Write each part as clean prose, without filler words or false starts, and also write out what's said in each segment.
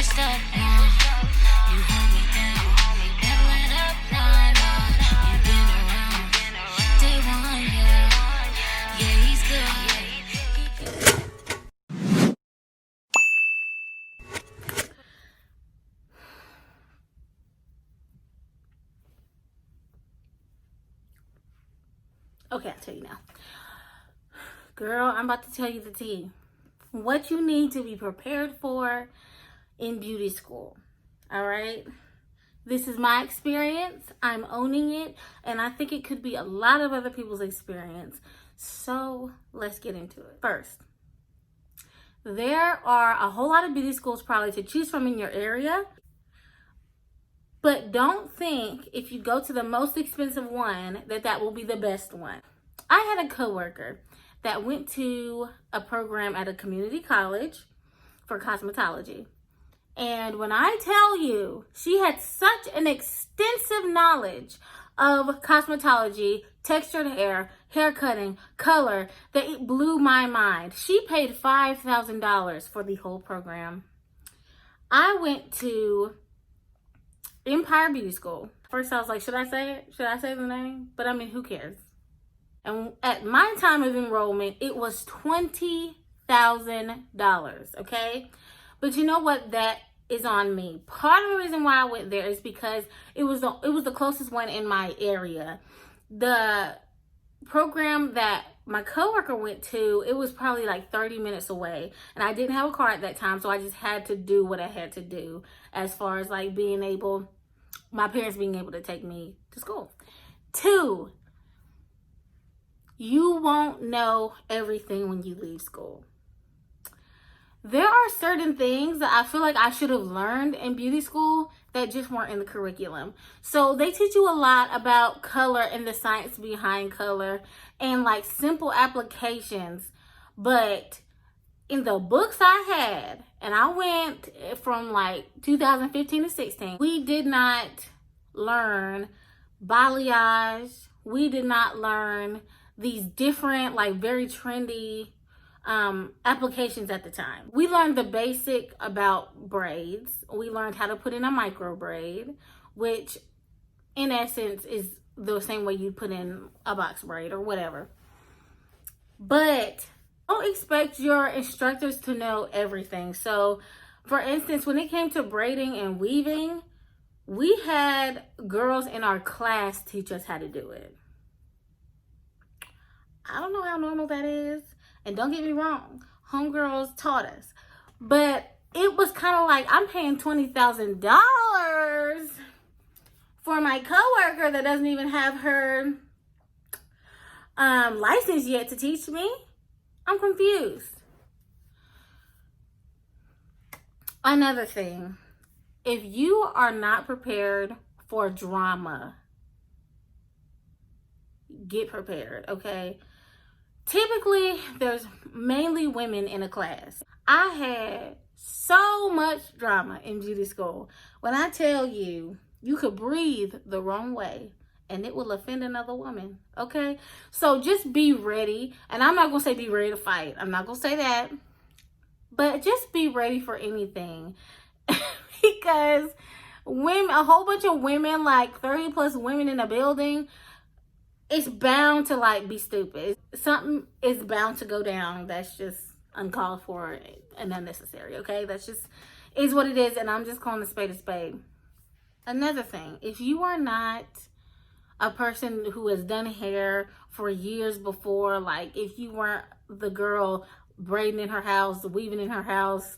switched up now. You hold me down. Never let up, nah, nah. You've been around. Day one, yeah. Yeah, he's good. Okay, I'll tell you now. Girl, I'm about to tell you the tea. What you need to be prepared for in beauty school. All right? This is my experience. I'm owning it. And I think it could be a lot of other people's experience. So let's get into it. First, there are a whole lot of beauty schools probably to choose from in your area. But don't think if you go to the most expensive one that will be the best one. I had a coworker that went to a program at a community college for cosmetology. And when I tell you, she had such an extensive knowledge of cosmetology, textured hair, hair cutting, color, that it blew my mind. She paid $5,000 for the whole program. I went to Empire Beauty School. First I was like, should I say it? Should I say the name? But I mean, who cares? And at my time of enrollment, it was $20,000, okay? But you know what? That is on me. Part of the reason why I went there is because it was the closest one in my area. The program that my coworker went to, it was probably like 30 minutes away. And I didn't have a car at that time, so I just had to do what I had to do as far as like my parents being able to take me to school. 2, you won't know everything when you leave school. There are certain things that I feel like I should have learned in beauty school that just weren't in the curriculum. So they teach you a lot about color and the science behind color and like simple applications. But in the books I had, and I went from like 2015 to 16, we did not learn balayage. We did not learn these different, like very trendy applications at the time. We learned the basic about braids. We learned how to put in a micro braid, which in essence is the same way you put in a box braid or whatever. But don't expect your instructors to know everything. So for instance, when it came to braiding and weaving, we had girls in our class teach us how to do it. I don't know how normal that is. And don't get me wrong, homegirls taught us. But it was kind of like I'm paying $20,000 for my coworker that doesn't even have her license yet to teach me. I'm confused. Another thing, if you are not prepared for drama, get prepared, okay? Typically, there's mainly women in a class. I had so much drama in beauty school. When I tell you, you could breathe the wrong way and it will offend another woman, okay? So just be ready. And I'm not going to say be ready to fight. I'm not going to say that. But just be ready for anything. Because a whole bunch of women, like 30 plus women in a building, it's bound to like be stupid. Something is bound to go down that's just uncalled for and unnecessary, okay? That's just is what it is, and I'm just calling a spade a spade. Another thing, if you are not a person who has done hair for years before, like if you weren't the girl braiding in her house, weaving in her house,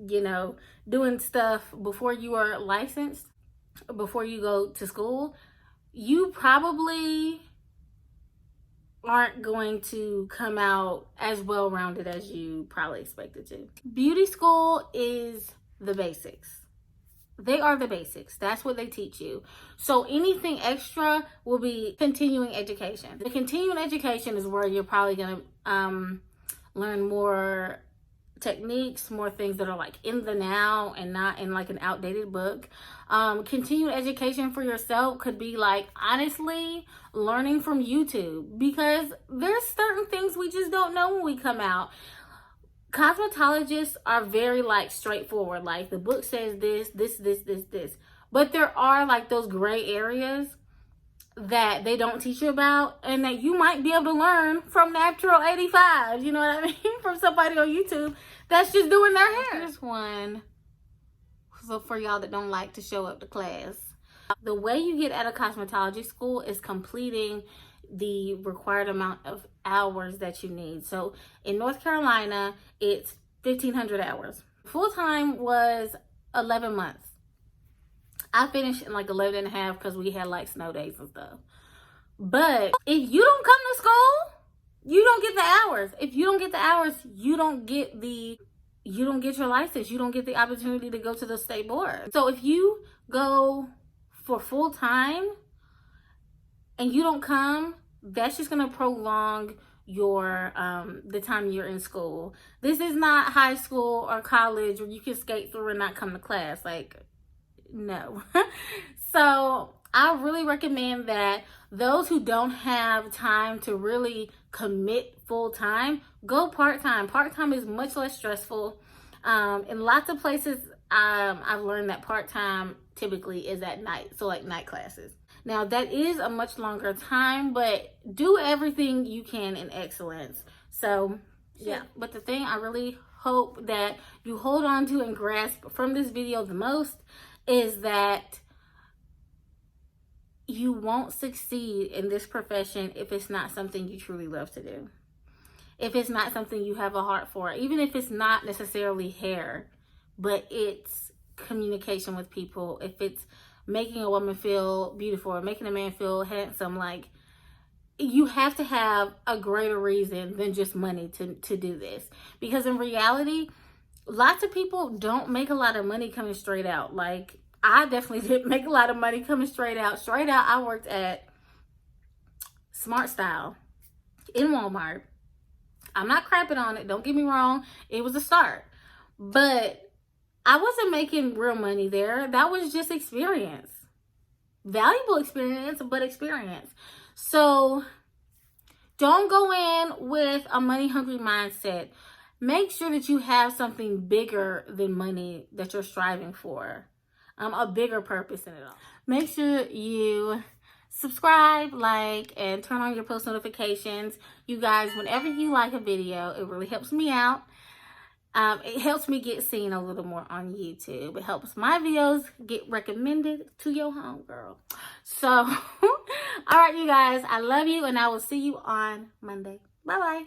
you know, doing stuff before you were licensed, before you go to school, you probably aren't going to come out as well-rounded as you probably expected to. Beauty school is the basics. They are the basics. That's what they teach you. So anything extra will be continuing education. The continuing education is where you're probably going to learn more techniques, more things that are like in the now and not in like an outdated book. Continued education for yourself could be like, honestly, learning from YouTube, because there's certain things we just don't know when we come out. Cosmetologists are very like straightforward. Like the book says this. But there are like those gray areas that they don't teach you about and that you might be able to learn from Natural 85. You know what I mean? From somebody on YouTube that's just doing their hair. Here's one. So for y'all that don't like to show up to class. The way you get out of cosmetology school is completing the required amount of hours that you need. So in North Carolina, it's 1,500 hours. Full-time was 11 months. I finished in like 11 and a half because we had like snow days and stuff. But if you don't come to school, you don't get the hours. If you don't get the hours, you don't get your license. You don't get the opportunity to go to the state board. So if you go for full time and you don't come, that's just gonna prolong your the time you're in school. This is not high school or college where you can skate through and not come to class. Like, no. So I really recommend that those who don't have time to really commit full time, go part-time. Part-time is much less stressful. In lots of places, I've learned that part-time typically is at night, so like night classes. Now that is a much longer time, but do everything you can in excellence. So yeah, but the thing I really hope that you hold on to and grasp from this video the most is that you won't succeed in this profession if it's not something you truly love to do. If it's not something you have a heart for, even if it's not necessarily hair, but it's communication with people, if it's making a woman feel beautiful or making a man feel handsome, like, you have to have a greater reason than just money to do this. Because in reality, lots of people don't make a lot of money coming straight out. Like, I definitely didn't make a lot of money coming straight out. Straight out, I worked at Smart Style in Walmart. I'm not crapping on it, don't get me wrong. It was a start. But I wasn't making real money there. That was just experience. Valuable experience, but experience. So don't go in with a money-hungry mindset. Make sure that you have something bigger than money that you're striving for. A bigger purpose in it all. Make sure you subscribe, like, and turn on your post notifications. You guys, whenever you like a video, it really helps me out. It helps me get seen a little more on YouTube. It helps my videos get recommended to your homegirl. So, all right, you guys, I love you, and I will see you on Monday. Bye-bye.